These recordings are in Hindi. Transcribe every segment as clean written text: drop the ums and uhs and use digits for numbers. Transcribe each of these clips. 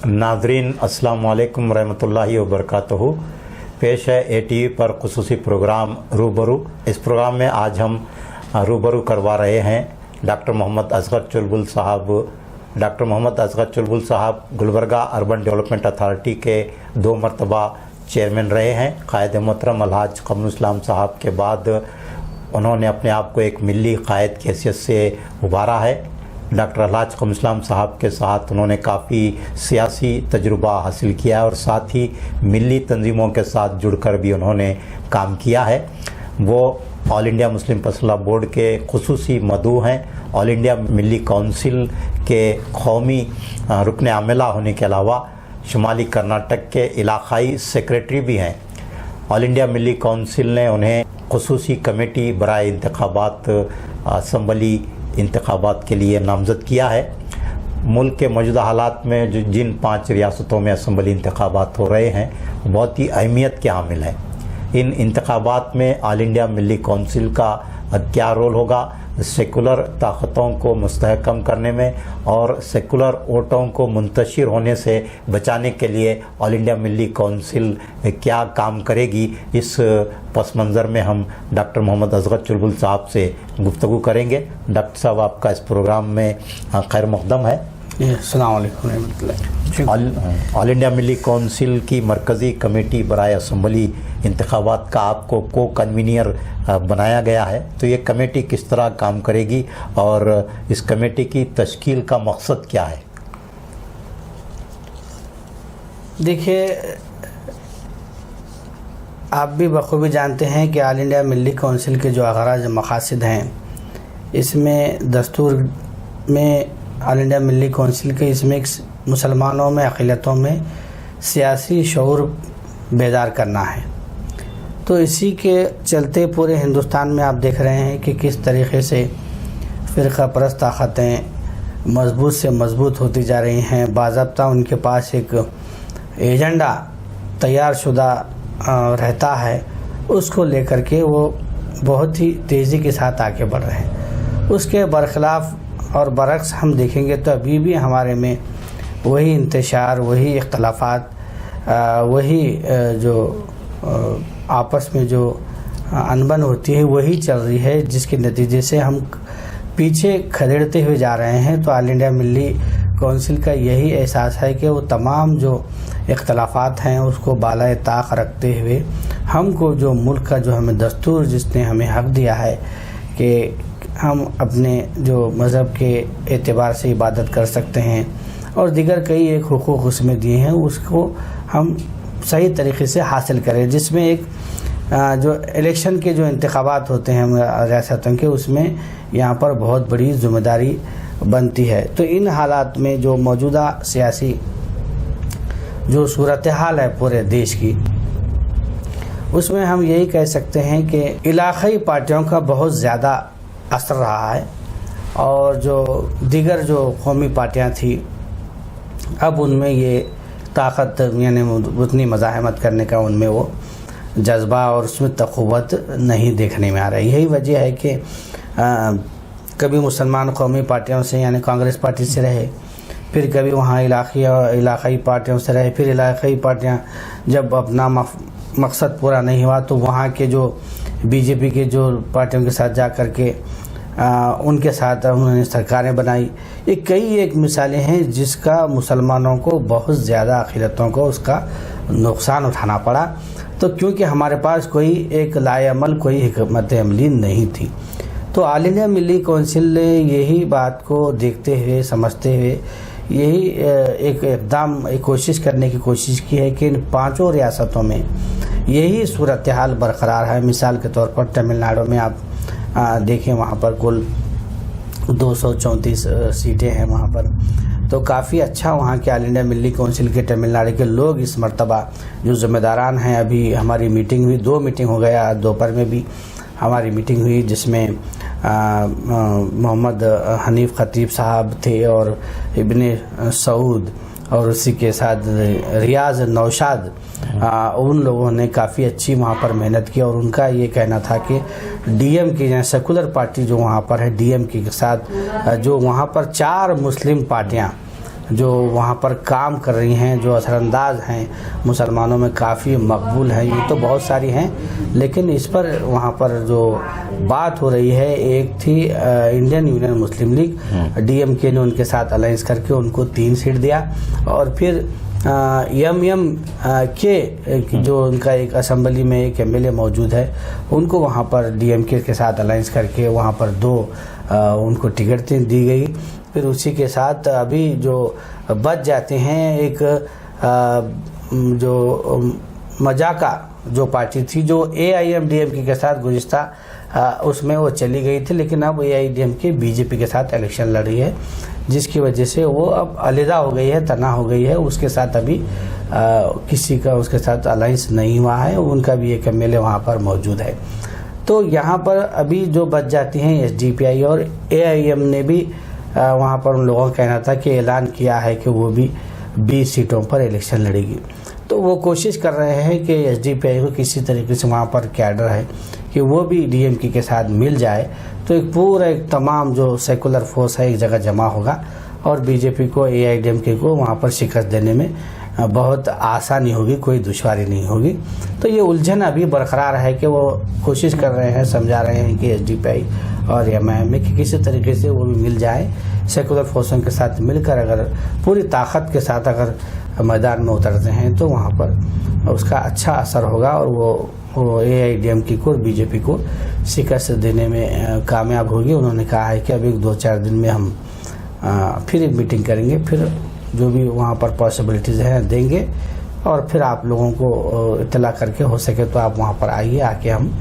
नाज़रीन अस्सलाम वालेकुम रहमतुल्लाहि व बरकातहू। पेश है ATV पर खुसूसी प्रोग्राम रूबरू। इस प्रोग्राम में आज हम रूबरू करवा रहे हैं डॉक्टर मोहम्मद असगर चुलबुल साहब। डॉक्टर मोहम्मद असगर चुलबुल साहब गुलबर्गा अर्बन डेवलपमेंट अथॉरिटी के 2 मरतबा चेयरमैन रहे हैं। कायद मोहतरम अलहाज कमरुल इस्लाम साहब के बाद उन्होंने अपने आप को एक मिली कायद की हैसियत से उभारा है। डॉक्टर अलहाज कमरुल इस्लाम साहब के साथ उन्होंने काफ़ी सियासी तजुर्बा हासिल किया है और साथ ही मिली तंजीमों के साथ जुड़कर भी उन्होंने काम किया है। वो all India Muslim personal law board के खुसूसी मदऊ हैं। ऑल इंडिया मिली काउंसिल के कौमी रुकन आमिला होने के अलावा शुमाली कर्नाटक के इलाकाई सेक्रेटरी भी हैं। ऑल इंडिया मिली काउंसिल ने उन्हें खुसूसी कमेटी बराए इंतखाबात असम्बली इंतखाबात के लिए नामज़द किया है। मुल्क के मौजूदा हालात में जिन 5 रियासतों में असम्बली इंतखाबात हो रहे हैं बहुत ही अहमियत के हामिल हैं। इन इंतखाबात में ऑल इंडिया मिली काउंसिल का क्या रोल होगा, सेकुलर ताकतों को मुस्तहकम करने में और सेकुलर वोटों को मुंतशिर होने से बचाने के लिए ऑल इंडिया मिली काउंसिल क्या काम करेगी, इस पस मंज़र में हम डॉक्टर मोहम्मद असगर चुलबुल साहब से गुफ्तगू करेंगे। डॉक्टर साहब, आपका इस प्रोग्राम में खैर मक़दम है। अस्सलाम वालेकुम रहमतुल्लाह। ऑल इंडिया मिली काउंसिल की मरकज़ी कमेटी बराए असम्बली इंतखाबात का आपको को कन्वीनियर बनाया गया है, तो ये कमेटी किस तरह काम करेगी और इस कमेटी की तश्कील का मकसद क्या है? देखिए, आप भी बखूबी जानते हैं कि ऑल इंडिया मिली काउंसिल के जो अगराज मकासद हैं, इसमें दस्तूर में ऑल इंडिया मिली काउंसिल के इसमें मुसलमानों में अक़लियतों में सियासी शऊर बेदार करना है। तो इसी के चलते पूरे हिंदुस्तान में आप देख रहे हैं कि किस तरीक़े से फ़िरक़ा परस्त ताकतें मजबूत से मजबूत होती जा रही हैं। बाज़ाब्ता उनके पास एक एजेंडा तैयार शुदा रहता है, उसको लेकर के वो बहुत ही तेज़ी के साथ आगे बढ़ रहे हैं। उसके बरखिलाफ़ और बरक्स हम देखेंगे तो अभी भी हमारे में वही इंतशार, वही इख्तलाफात, वही जो आपस में जो अनबन होती है वही चल रही है, जिसके नतीजे से हम पीछे खदेड़ते हुए जा रहे हैं। तो ऑल इंडिया मिली काउंसिल का यही एहसास है कि वो तमाम जो इख्तलाफात हैं उसको बालाए ताक रखते हुए हमको जो मुल्क का जो हमें दस्तूर जिसने हमें हक़ दिया है कि हम अपने जो मज़हब के एतबार से इबादत कर सकते हैं और दीगर कई एक हुकूक़ उसमें दिए हैं, उसको हम सही तरीक़े से हासिल करें। जिसमें एक जो इलेक्शन के जो इंतखाबात होते हैं रियासतों के, उसमें यहाँ पर बहुत बड़ी ज़िम्मेदारी बनती है। तो इन हालात में जो मौजूदा सियासी जो सूरत हाल है पूरे देश की, उसमें हम यही कह सकते हैं कि इलाक़ाई पार्टियों का बहुत ज़्यादा असर रहा है और जो दीगर जो कौमी पार्टियां थी अब उनमें ये ताकत यानी उतनी मज़ाहमत करने का उनमें वो जज्बा और उसमें तक़ुव्वत नहीं देखने में आ रहा है। यही वजह है कि कभी मुसलमान कौमी पार्टियों से यानी कांग्रेस पार्टी से रहे, फिर कभी वहाँ इलाक़ाई पार्टियों से रहे, फिर इलाक़ाई पार्टियाँ जब अपना मकसद पूरा नहीं हुआ तो वहाँ के जो बीजेपी के जो पार्टियों के साथ जा कर के उनके साथ उन्होंने सरकारें बनाई। ये कई एक मिसालें हैं जिसका मुसलमानों को बहुत ज़्यादा अक़लियतों को उसका नुकसान उठाना पड़ा। तो क्योंकि हमारे पास कोई एक लाएअमल कोई हिकमत अमली नहीं थी, तो ऑल इंडिया मिली काउंसिल ने यही बात को देखते हुए समझते हुए यही एक इक़दाम एक कोशिश करने की कोशिश की है कि इन 5 रियासतों में यही सूरत हाल बरकरार है। मिसाल के तौर पर तमिलनाडु में आप देखें, वहाँ पर कुल 234 सीटें हैं वहाँ पर, तो काफ़ी अच्छा वहाँ के ऑल इंडिया मिली काउंसिल के तमिलनाडु के लोग इस मरतबा जो ज़िम्मेदारान हैं। अभी हमारी मीटिंग हुई, 2 मीटिंग हो गया, दोपहर में भी हमारी मीटिंग हुई जिसमें मोहम्मद हनीफ खतीब साहब थे और इब्ने सऊद और उसी के साथ रियाज नौशाद, उन लोगों ने काफ़ी अच्छी वहाँ पर मेहनत की और उनका ये कहना था कि डीएमके यानी सेकुलर पार्टी जो वहाँ पर है, डीएमके के साथ जो वहाँ पर 4 मुस्लिम पार्टियाँ जो वहाँ पर काम कर रही हैं, जो असरअंदाज हैं, मुसलमानों में काफ़ी मकबूल हैं, ये तो बहुत सारी हैं, लेकिन इस पर वहाँ पर जो बात हो रही है, एक थी इंडियन यूनियन मुस्लिम लीग, DMK ने उनके साथ अलायंस करके उनको 3 सीट दिया, और फिर के जो उनका एक असेंबली में एक MLA मौजूद है, उनको वहाँ पर DMK के साथ अलायंस करके वहाँ पर 2 उनको टिकट दी गई। फिर उसी के साथ अभी जो बच जाते हैं, एक जो मजाका जो पार्टी थी जो AIMDMK के साथ गुज़िश्ता उसमें वो चली गई थी, लेकिन अब AIMDMK BJP के साथ इलेक्शन लड़ रही है, जिसकी वजह से वो अब अलहदा हो गई है, तना हो गई है। उसके साथ अभी किसी का उसके साथ अलायंस नहीं हुआ है, उनका भी एक MLA वहाँ पर मौजूद है। तो यहाँ पर अभी जो बच जाती हैं SDPI और AIM ने भी वहाँ पर उन लोगों का कहना था कि ऐलान किया है कि वो भी 20 सीटों पर इलेक्शन लड़ेगी। तो वो कोशिश कर रहे हैं कि SDPI को किसी तरीके से वहाँ पर कैडर है कि वो भी DMK के साथ मिल जाए, तो एक पूरा एक तमाम जो सेकुलर फोर्स है एक जगह जमा होगा और BJP को AIMDMK को वहाँ पर शिकस्त देने में बहुत आसानी होगी, कोई दुश्वारी नहीं होगी। तो ये उलझन अभी बरकरार है कि वो कोशिश कर रहे हैं, समझा रहे हैं कि SDPI और MIM में कि किसी तरीके से वो भी मिल जाए, सेकुलर फोर्सों के साथ मिलकर अगर पूरी ताकत के साथ अगर मैदान में उतरते हैं तो वहाँ पर उसका अच्छा असर होगा और वो AIMDMK को और BJP को शिकस्त देने में कामयाब होगी। उन्होंने कहा है कि अभी 2-4 दिन में हम फिर एक मीटिंग करेंगे, फिर जो भी वहाँ पर पॉसिबिलिटीज़ हैं देंगे और फिर आप लोगों को इत्तला करके हो सके तो आप वहाँ पर आइए, आके हम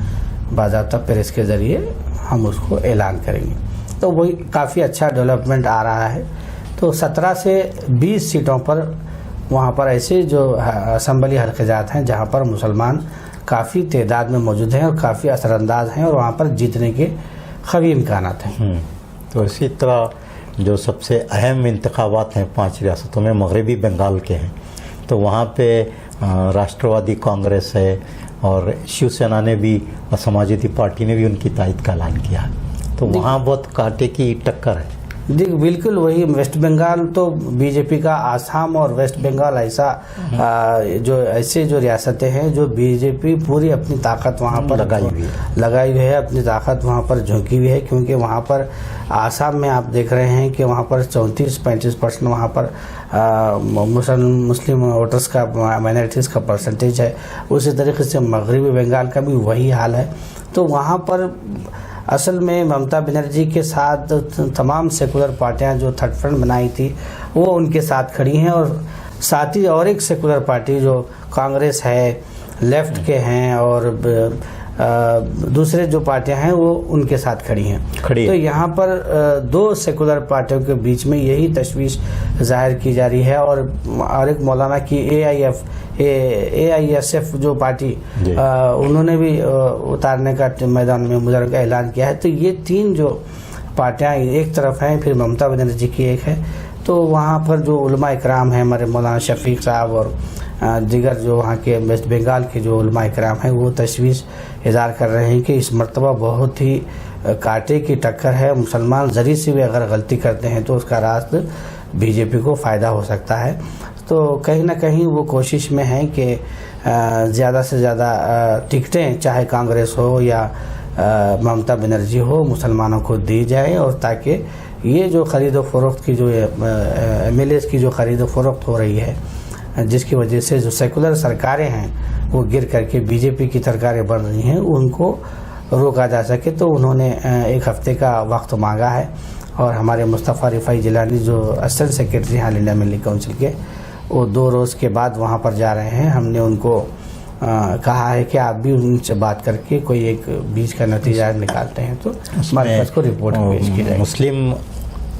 बाज़ाब्ता प्रेस के ज़रिए हम उसको ऐलान करेंगे। तो वही काफ़ी अच्छा डेवलपमेंट आ रहा है। तो 17 से 20 सीटों पर वहाँ पर ऐसे जो असम्बली हल्क़ात हैं जहाँ पर मुसलमान काफ़ी तादाद में मौजूद हैं और काफ़ी असरअंदाज हैं और वहाँ पर जीतने के ख़वी इम्कानात हैं। तो इसी तरह जो सबसे अहम इंतखाबात हैं 5 रियासतों में मगरबी बंगाल के हैं, तो वहाँ पे राष्ट्रवादी कांग्रेस है और शिवसेना ने भी और समाजवादी पार्टी ने भी उनकी तायद का ऐलान किया है, तो वहाँ बहुत कांटे की टक्कर है। बिल्कुल वही वेस्ट बंगाल तो BJP का, आसाम और वेस्ट बंगाल ऐसा जो ऐसे जो रियासतें हैं जो BJP पूरी अपनी ताकत वहाँ पर लगाई हुई है, अपनी ताकत वहाँ पर झोंकी हुई है, क्योंकि वहाँ पर आसाम में आप देख रहे हैं कि वहाँ पर 34-35% वहाँ पर मुस्लिम वोटर्स का, माइनॉरिटीज़ का परसेंटेज है। उसी तरीके से मगरबी बंगाल का भी वही हाल है। तो वहाँ पर असल में ममता बनर्जी के साथ तमाम सेकुलर पार्टियां जो थर्ड फ्रंट बनाई थी वो उनके साथ खड़ी हैं, और साथ ही और एक सेकुलर पार्टी जो कांग्रेस है, लेफ्ट के हैं और दूसरे जो पार्टियां हैं वो उनके साथ खड़ी हैं। तो यहाँ पर 2 सेकुलर पार्टियों के बीच में यही तशवीश जाहिर की जा रही है। और एक मौलाना की AISF जो पार्टी उन्होंने भी उतारने का मैदान में मुजाहरे का ऐलान किया है। तो ये 3 जो पार्टियां एक तरफ हैं, फिर ममता बनर्जी की एक है। तो वहाँ पर जो उलमा इकराम हैं, हमारे मौलाना शफीक साहब और दिगर जो वहाँ के वेस्ट बंगाल के जो उलमा इकराम हैं, वो तशवीश इज़हार कर रहे हैं कि इस मरतबा बहुत ही कांटे की टक्कर है। मुसलमान ज़री से भी अगर गलती करते हैं तो उसका रास्त BJP को फ़ायदा हो सकता है। तो कहीं ना कहीं वो कोशिश में है कि ज़्यादा से ज़्यादा टिकटें चाहे कांग्रेस हो या ममता बनर्जी हो मुसलमानों को दी जाए, और ताकि ये जो ख़रीद व फ़रोख्त की जो MLAs की जो ख़रीद व फ़रोख्त हो रही है, जिसकी वजह से जो सेकुलर सरकारें हैं वो गिर करके BJP की सरकारें बन रही हैं, उनको रोका जा सके। तो उन्होंने 1 हफ्ते का वक्त मांगा है और हमारे मुस्तफ़ा रिफ़ाई जिलानी जो असिस्टेंट सेक्रेटरी हैं ऑल इंडिया मिल्ली काउंसिल के, वो 2 रोज़ के बाद वहाँ पर जा रहे हैं। हमने उनको कहा है कि आप भी उनसे बात करके कोई एक बीच का नतीजा निकालते हैं तो मरकज़ को रिपोर्ट पेश की जाएगी। मुस्लिम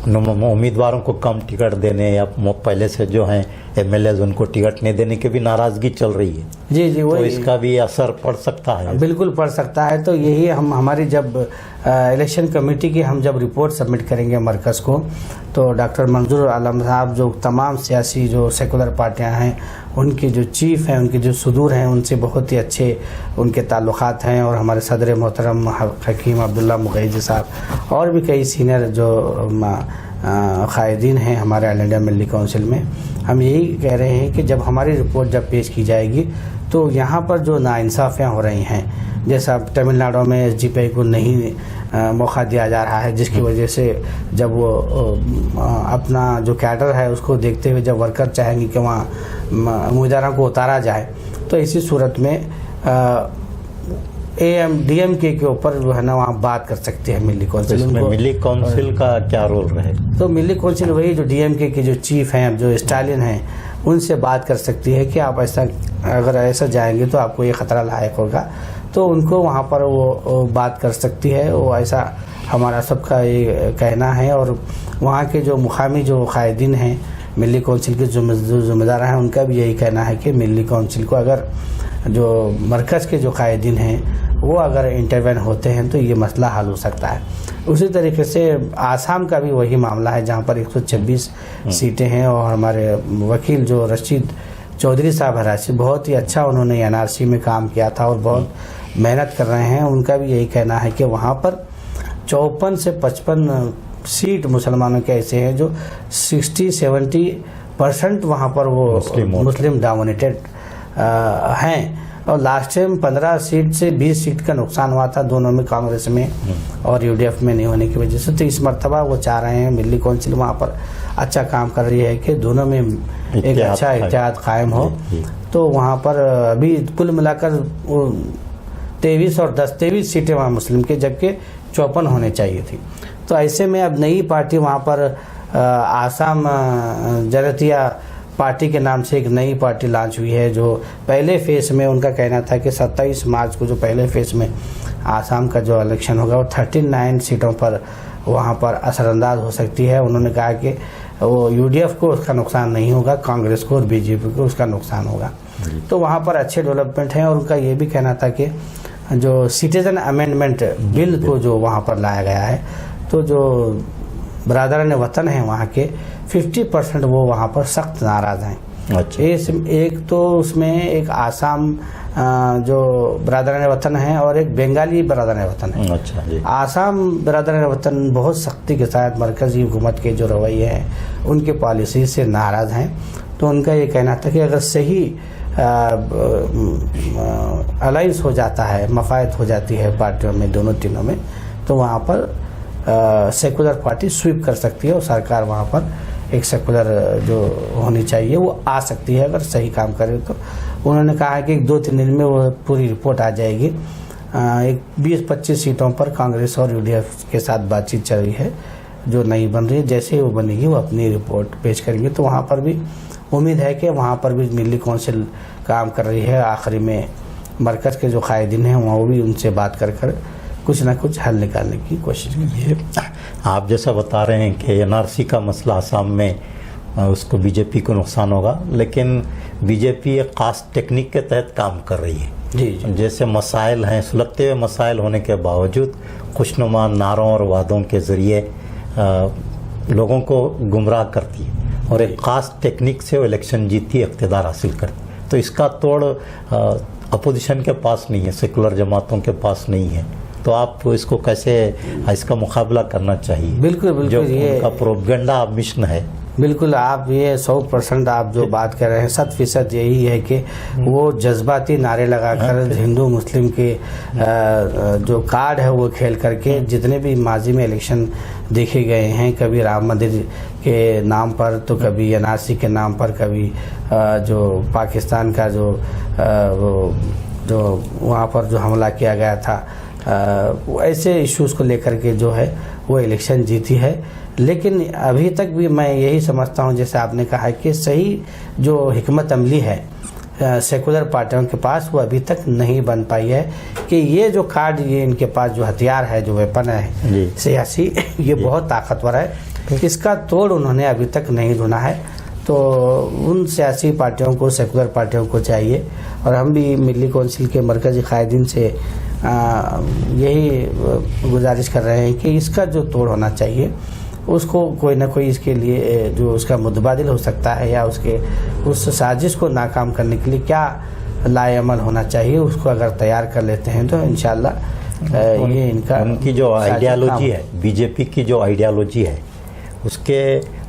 उम्मीदवारों को कम टिकट देने या पहले से जो हैं MLAs उनको टिकट नहीं देने की भी नाराज़गी चल रही है। जी वो तो इसका भी असर पड़ सकता है। बिल्कुल पड़ सकता है। तो यही हमारी जब इलेक्शन कमेटी की हम जब रिपोर्ट सबमिट करेंगे मरकज़ को, तो डॉक्टर मंजूर आलम साहब जो तमाम सियासी जो सेकुलर पार्टियां हैं उनके जो चीफ हैं, उनके जो सदूर हैं, उनसे बहुत ही अच्छे उनके ताल्लुक़ात हैं, और हमारे सदर मोहतरम हकीम अब्दुल्ला मुगैजी साहब और भी कई सीनियर जो कायदीन हैं हमारे ऑल इंडिया मिल्ली काउंसिल में, हम यही कह रहे हैं कि जब हमारी रिपोर्ट जब पेश की जाएगी तो यहाँ पर जो नाइंसाफ़ियाँ हो रही हैं, जैसा तमिलनाडु में एसडीपीआई को नहीं मौका दिया जा रहा है, जिसकी वजह से जब वो अपना जो कैडर है उसको देखते हुए जब वर्कर चाहेंगे कि वहाँ उम्मीदवारों को उतारा जाए, तो इसी सूरत में डीएमके के ऊपर जो है ना वहाँ बात कर सकते हैं मिल्ली काउंसिल। मिल्ली काउंसिल का क्या रोल रहे? तो मिल्ली काउंसिल वही जो डीएमके के जो चीफ हैं, जो स्टालिन हैं, उनसे बात कर सकती है कि आप ऐसा अगर ऐसा जाएंगे तो आपको ये ख़तरा लायक होगा, तो उनको वहाँ पर वो बात कर सकती है। वो ऐसा हमारा सबका ये कहना है। और वहाँ के जो मुकामी जो कायदीन हैं, मिल्ली काउंसिल के जो ज़िम्मेदार हैं, उनका भी यही कहना है कि मिल्ली काउंसिल को अगर जो मरकज़ के जो कायदीन हैं वो अगर इंटरवेन होते हैं तो ये मसला हल हो सकता है। उसी तरीके से आसाम का भी वही मामला है, जहाँ पर 126 सीटें हैं और हमारे वकील जो रशीद चौधरी साहब हराशी, बहुत ही अच्छा उन्होंने एनआरसी में काम किया था और बहुत मेहनत कर रहे हैं। उनका भी यही कहना है कि वहाँ पर 54 से 55 सीट मुसलमानों के ऐसे हैं जो 60-70% वहाँ पर वो मुस्लिम डोमिनेटेड हैं। और लास्ट टाइम 15 सीट से 20 सीट का नुकसान हुआ था दोनों में, कांग्रेस में और यूडीएफ में नहीं होने की वजह से। तो इस मरतबा वो चाह रहे हैं, मिल्ली काउंसिल वहाँ पर अच्छा काम कर रही है कि दोनों में एक अच्छा इत्तेहाद कायम हो। तो वहाँ पर अभी कुल मिलाकर 23 और 23 सीटें वहाँ मुस्लिम के, जबकि 54 होने चाहिए थी। तो ऐसे में अब नई पार्टी वहाँ पर आसाम जरतिया पार्टी के नाम से एक नई पार्टी लॉन्च हुई है, जो पहले फेज में उनका कहना था कि 27 मार्च को जो पहले फेज में आसाम का जो इलेक्शन होगा वो 39 सीटों पर वहाँ पर असरअंदाज हो सकती है। उन्होंने कहा कि वो यूडीएफ को उसका नुकसान नहीं होगा, कांग्रेस को और बीजेपी को उसका नुकसान होगा। तो वहाँ पर अच्छे डेवलपमेंट हैं। और उनका ये भी कहना था कि जो सिटीजन अमेंडमेंट बिल को जो वहाँ पर लाया गया है, तो जो बरादरान वतन हैं वहाँ के 50% वो वहाँ पर सख्त नाराज़ हैं। अच्छा। एक तो उसमें एक आसाम जो बरादरान वतन है और एक बंगाली बरादरान वतन है। अच्छा जी। आसाम बरादरान वतन बहुत सख्ती के साथ मरकज़ी हुकूमत के जो रवैये हैं उनके पॉलिसी से नाराज़ हैं। तो उनका ये कहना था कि अगर सही अलाइंस हो जाता है, मफायत हो जाती है पार्टियों में, दोनों तीनों में, तो वहाँ पर सेकुलर पार्टी स्वीप कर सकती है और सरकार वहाँ पर एक सेकुलर जो होनी चाहिए वो आ सकती है अगर सही काम करे। तो उन्होंने कहा है कि 2-3 दिन में वो पूरी रिपोर्ट आ जाएगी। एक 20-25 सीटों पर कांग्रेस और यूडीएफ के साथ बातचीत चल रही है जो नई बन रही है। जैसे ही वो बनेगी वो अपनी रिपोर्ट पेश करेंगे। तो वहाँ पर भी उम्मीद है कि वहाँ पर भी मिल्ली काउंसिल काम कर रही है। आखिरी में मरकज़ के जो कायदीन हैं वो भी उनसे बात कर कुछ ना कुछ हल निकालने की कोशिश करिए। आप जैसा बता रहे हैं कि एनआरसी का मसला आसाम में उसको बीजेपी को नुकसान होगा, लेकिन बीजेपी एक ख़ास टेक्निक के तहत काम कर रही है। जी। जैसे मसाइल हैं, सुलगते हुए मसाइल होने के बावजूद खुशनुमा नारों और वादों के ज़रिए लोगों को गुमराह करती है और एक ख़ास टेक्निक से वो इलेक्शन जीतती, इक़्तिदार हासिल करती। तो इसका तोड़ अपोजिशन के पास नहीं है, सेकुलर जमातों के पास नहीं है। तो आप इसको कैसे, इसका मुकाबला करना चाहिए? बिल्कुल जो ये उनका प्रोपेगेंडा मिशन है। बिल्कुल आप ये 100% आप जो बात कर रहे हैं 100% यही है कि वो जज्बाती नारे लगाकर हिंदू मुस्लिम के जो कार्ड है वो खेल करके जितने भी माजी में इलेक्शन देखे गए हैं, कभी राम मंदिर के नाम पर, तो कभी एनआरसी के नाम पर, कभी जो पाकिस्तान का जो वहाँ पर जो हमला किया गया था, ऐसे इश्यूज़ को लेकर के जो है वो इलेक्शन जीती है। लेकिन अभी तक भी मैं यही समझता हूँ, जैसे आपने कहा है कि सही जो हिकमत अमली है सेकुलर पार्टियों के पास वो अभी तक नहीं बन पाई है कि ये जो कार्ड, ये इनके पास जो हथियार है, जो वेपन है सियासी, ये बहुत ताकतवर है, इसका तोड़ उन्होंने अभी तक नहीं ढूंढा है। तो उन सियासी पार्टियों को, सेकुलर पार्टियों को चाहिए, और हम भी मिल्ली काउंसिल के मरकज़ी कायदीन से यही गुजारिश कर रहे हैं कि इसका जो तोड़ होना चाहिए उसको कोई ना कोई इसके लिए जो उसका मुतबादिल हो सकता है या उसके उस साजिश को नाकाम करने के लिए क्या लाएअमल होना चाहिए, उसको अगर तैयार कर लेते हैं तो इंशाअल्लाह ये इनका उनकी जो आइडियालॉजी है, बीजेपी की जो आइडियालॉजी है उसके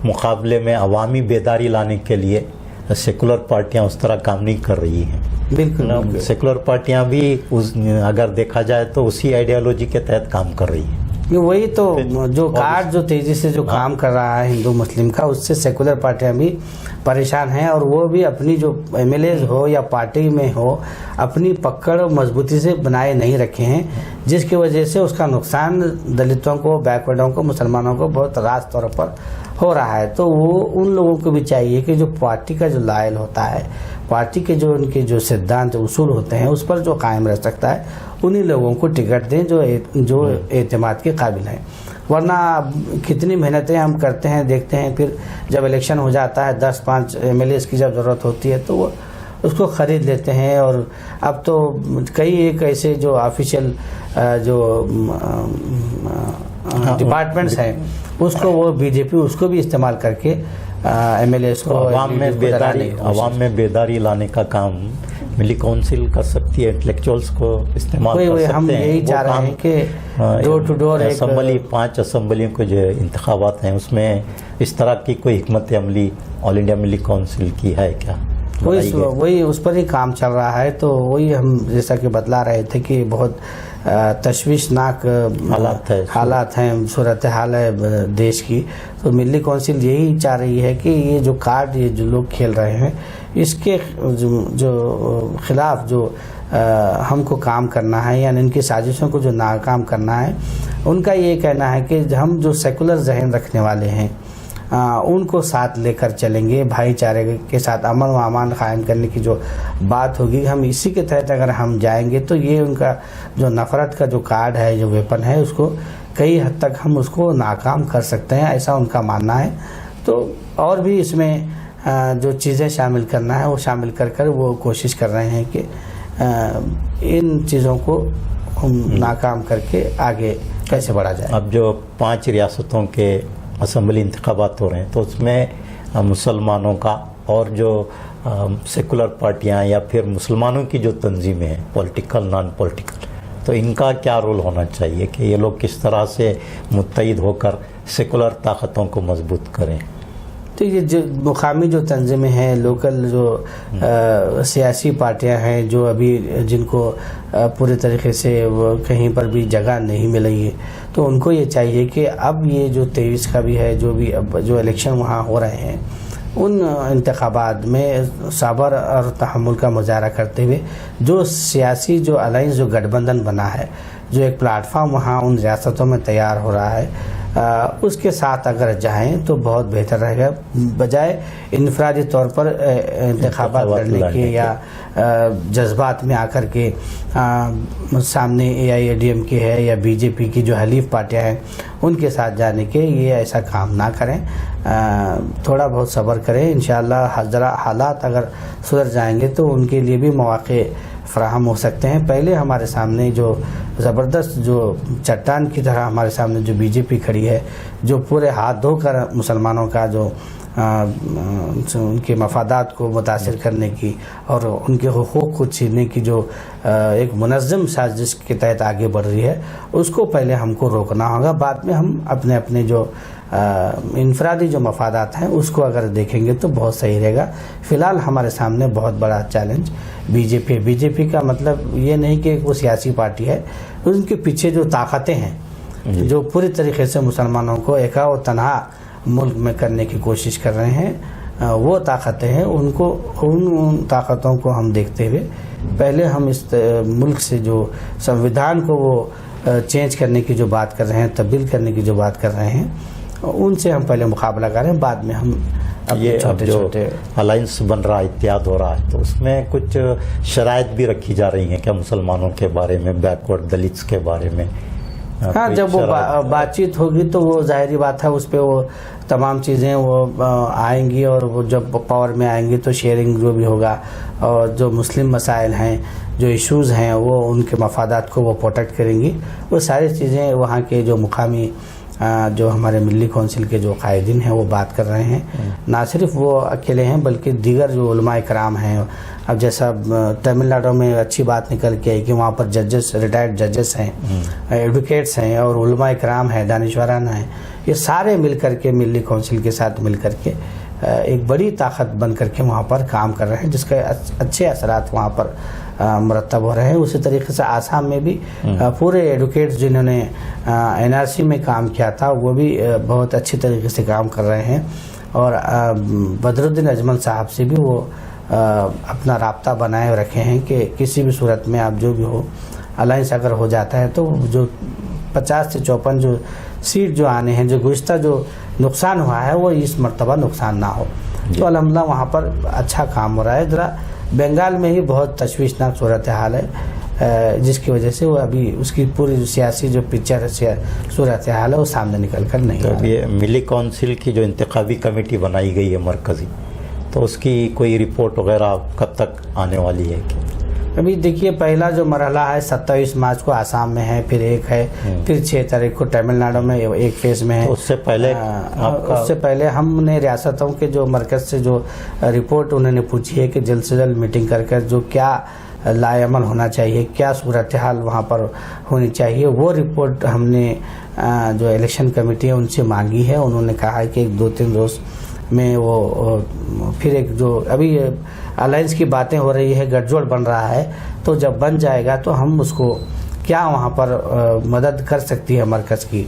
मुकाबले में अवामी बेदारी लाने के लिए सेकुलर पार्टियां उस तरह काम नहीं कर रही हैं। बिल्कुल सेकुलर पार्टियां भी अगर देखा जाए तो उसी आइडियोलॉजी के तहत काम कर रही हैं। वही तो जो कार्ड जो तेजी से जो काम कर रहा है हिंदू मुस्लिम का, उससे सेकुलर पार्टियां भी परेशान हैं और वो भी अपनी जो एमएलए हो या पार्टी में हो अपनी पकड़ मजबूती से बनाए नहीं रखे हैं, जिसकी वजह से उसका नुकसान दलितों को, बैकवर्डों को, मुसलमानों को बहुत रास तौर पर हो रहा है। तो वो उन लोगों को भी चाहिए कि जो पार्टी का जो लायल होता है, पार्टी के जो उनके जो सिद्धांत उसूल होते हैं उस पर जो कायम रह सकता है, उन्हीं लोगों को टिकट दें जो एतमाद के काबिल हैं। वरना कितनी मेहनतें हम करते हैं, देखते हैं, फिर जब इलेक्शन हो जाता है 10-5 एमएलए की जब ज़रूरत होती है तो वो उसको ख़रीद लेते हैं। और अब तो कई एक ऐसे जो ऑफिशियल जो डिपार्टमेंट्स हैं उसको वो बीजेपी उसको भी इस्तेमाल करके एमएलए को अवाम में बेदारी लाने का काम मिली काउंसिल कर सकती है, इंटेलेक्चुअल्स को इस्तेमाल कर सकते हैं। हम यही चाह रहे हैं कि डोर टू डोर असम्बली 5 असम्बलियों को जो इंतखाबात हैं उसमें इस तरह की कोई हिकमत अमली ऑल इंडिया मिली काउंसिल की है क्या? वही उस पर ही काम चल रहा है। तो वही हम जैसा कि बतला रहे थे कि बहुत तशवीशनाक हालात हैं, सूरत हाल है देश की। तो मिली काउंसिल यही चाह रही है कि ये जो कार्ड ये जो लोग खेल रहे हैं इसके जो खिलाफ जो हमको काम करना है, यानी इनकी साजिशों को जो नाकाम करना है, उनका ये कहना है कि हम जो सेकुलर जहन रखने वाले हैं उनको साथ लेकर चलेंगे, भाईचारे के साथ अमन व अमान कायम करने की जो बात होगी, हम इसी के तहत अगर हम जाएंगे तो ये उनका जो नफ़रत का जो कार्ड है, जो वेपन है, उसको कई हद तक हम उसको नाकाम कर सकते हैं, ऐसा उनका मानना है। तो और भी इसमें जो चीज़ें शामिल करना है वो शामिल कर वो कोशिश कर रहे हैं कि इन चीज़ों को हम नाकाम करके आगे कैसे बढ़ा जाए। अब जो 5 रियासतों के असम्बली इंतखाबात हो रहे हैं तो उसमें मुसलमानों का और जो सेकुलर पार्टियां या फिर मुसलमानों की जो तंजीमें हैं, पॉलिटिकल नॉन पॉलिटिकल, तो इनका क्या रोल होना चाहिए कि ये लोग किस तरह से मुत्तहिद होकर सेकुलर ताकतों को मजबूत करें? तो ये जो मुकामी जो तंजीमें हैं, लोकल जो सियासी पार्टियां हैं जो अभी जिनको पूरे तरीके से वो कहीं पर भी जगह नहीं मिल रही है, तो उनको ये चाहिए कि अब ये जो 23 का भी है, जो भी अब जो इलेक्शन वहाँ हो रहे हैं, उन इंतखाबात में सब्र और तहम्मुल का मुजाहरा करते हुए जो सियासी जो अलायंस जो गठबंधन बना है, जो एक प्लेटफॉर्म वहाँ उन रियासतों में तैयार हो रहा है, उसके साथ अगर जाएं तो बहुत बेहतर रहेगा, बजाय इनफरादी तौर पर इंतखाबात लड़ने के या जज्बात में आकर के सामने AIADM के है या BJP की जो हलीफ पार्टियां हैं उनके साथ जाने के। ये ऐसा काम ना करें, थोड़ा बहुत सब्र करें। इंशाअल्लाह ज़रा हालात अगर सुधर जाएंगे तो उनके लिए भी मौक़े फराहम हो सकते हैं। पहले हमारे सामने जो ज़बरदस्त जो चट्टान की तरह हमारे सामने जो BJP खड़ी है, जो पूरे हाथ धोकर मुसलमानों का जो उनके मफादात को मुतासिर करने की और उनके हुकूक को छीनने की जो एक मुनज़्ज़म साजिश के तहत आगे बढ़ रही है, उसको पहले हमको रोकना होगा। बाद में हम अपने अपने जो इनफरादी जो मफादात हैं उसको अगर देखेंगे तो बहुत सही रहेगा। फ़िलहाल हमारे सामने बहुत बड़ा चैलेंज बीजेपी का मतलब ये नहीं कि वो सियासी पार्टी है, उनके पीछे जो ताकतें हैं जो पूरी तरीके से मुसलमानों को एका व तन्हा मुल्क में करने की कोशिश कर रहे हैं, वो ताकतें हैं, उनको उन ताकतों को हम देखते हुए पहले हम इस मुल्क से जो संविधान को वो चेंज करने की जो बात कर रहे हैं, तब्दील करने की जो बात कर रहे हैं, उनसे हम पहले मुकाबला कर रहे हैं। बाद में हम ये छोटे छोटे अलायंस बन रहा है, इत्तेहाद हो रहा है, तो उसमें कुछ शराइत भी रखी जा रही हैं क्या मुसलमानों के बारे में, बैकवर्ड दलित्स के बारे में? हाँ, जब वो बातचीत होगी तो वो जाहिर बात है उस पर वो तमाम चीज़ें वो आएंगी और वो जब पावर में आएंगी तो शेयरिंग जो भी होगा और जो मुस्लिम मसाइल हैं, जो इश्यूज़ हैं, वो उनके मफादात को वो प्रोटेक्ट करेंगी। वो सारी चीज़ें वहाँ के जो मुकामी जो हमारे मिली कौंसिल के जो कायदीन हैं वो बात कर रहे हैं। ना सिर्फ वो अकेले हैं बल्कि दीगर जो उलमा इकराम हैं, अब जैसा तमिलनाडु में अच्छी बात निकल के आई कि वहाँ पर जजेस, रिटायर्ड जजेस हैं, एडवोकेट्स हैं और उलमा इकराम हैं, दानिशवरान हैं, ये सारे मिल करके मिली कौंसिल के साथ मिल करके एक बड़ी ताकत बन करके वहाँ पर काम कर रहे हैं, जिसके अच्छे असरात वहाँ पर मुरतब हो रहे हैं। उसी तरीके से आसाम में भी पूरे एडवोकेट्स जिन्होंने एनआरसी में काम किया था वो भी बहुत अच्छी तरीके से काम कर रहे हैं और बदरुद्दीन अजमल साहब से भी वो अपना राब्ता बनाए रखे हैं कि किसी भी सूरत में आप जो भी हो अलायंस अगर हो जाता है तो जो 50 से 54 जो सीट जो आने हैं, जो गुज़िश्ता जो नुकसान हुआ है वो इस मर्तबा नुकसान ना हो। तो अल्हम्दुलिल्लाह वहाँ पर अच्छा काम हो रहा है। ज़रा बंगाल में ही बहुत तशवीशनाक सूरत हाल है, जिसकी वजह से वो अभी उसकी पूरी सियासी जो पिक्चर सूरत हाल है वो सामने निकल कर नहीं तो ये मिली कौंसिल की जो इंतखाबी कमेटी बनाई गई है मरकज़ी, तो उसकी कोई रिपोर्ट वगैरह कब तक आने वाली है? अभी देखिए पहला जो मरहला है 27 मार्च को आसाम में है, फिर एक है, फिर 6 तारीख को तमिलनाडु में एक फेज़ में है। तो उससे पहले हमने रियासतों के जो मरकज़ से जो रिपोर्ट उन्होंने पूछी है कि जल्द से जल्द मीटिंग करके जो क्या लाएमल होना चाहिए, क्या सूरत हाल वहाँ पर होनी चाहिए, वो रिपोर्ट हमने जो इलेक्शन कमेटी है उनसे मांगी है। उन्होंने कहा है कि 2-3 रोज़ में वो फिर एक जो अभी अलायंस की बातें हो रही है, गठजोड़ बन रहा है, तो जब बन जाएगा तो हम उसको क्या वहाँ पर मदद कर सकती है मरकज़ की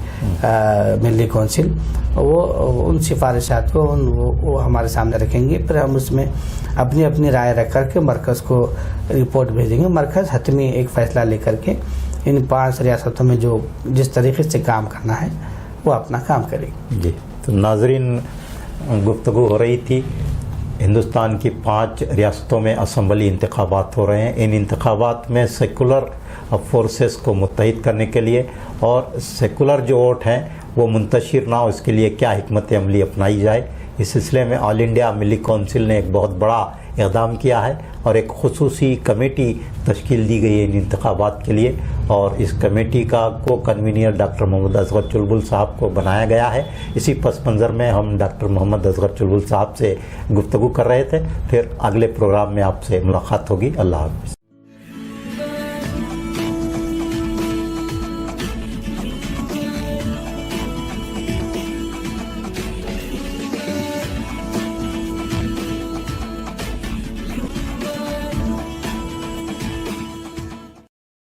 मिली कौंसिल, वो उन सिफारिशात को वो हमारे सामने रखेंगे। फिर हम उसमें अपनी अपनी राय रख कर के मरकज़ को रिपोर्ट भेजेंगे। मरकज़ हतमी एक फ़ैसला लेकर के इन 5 रियासतों में जो जिस तरीके से काम करना है वो अपना काम करेगी। जी, तो नाज़रीन, गुफ्तगू हो रही थी, हिंदुस्तान की 5 रियासतों में असम्बली इंतखाबात हो रहे हैं। इन इंतखाबात में सेकुलर फोर्सेस को मुत्तहिद करने के लिए और सेकुलर जो वोट हैं वो मुंतशिर ना हो, इसके लिए क्या हिकमत अमली अपनाई जाए, इस सिलसिले में ऑल इंडिया मिली कौंसिल ने एक बहुत बड़ा इक़दाम किया है और एक खुसूसी कमेटी तश्कील दी गई है इन इंतखाबात के लिए। और इस कमेटी का को कन्वीनियर डॉक्टर मोहम्मद असगर चुलबुल साहब को बनाया गया है। इसी पस मंज़र में हम डॉक्टर मोहम्मद असगर चुलबुल साहब से गुफ्तगू कर रहे थे। फिर अगले प्रोग्राम में आपसे मुलाकात होगी। अल्लाह हाफ़िज़।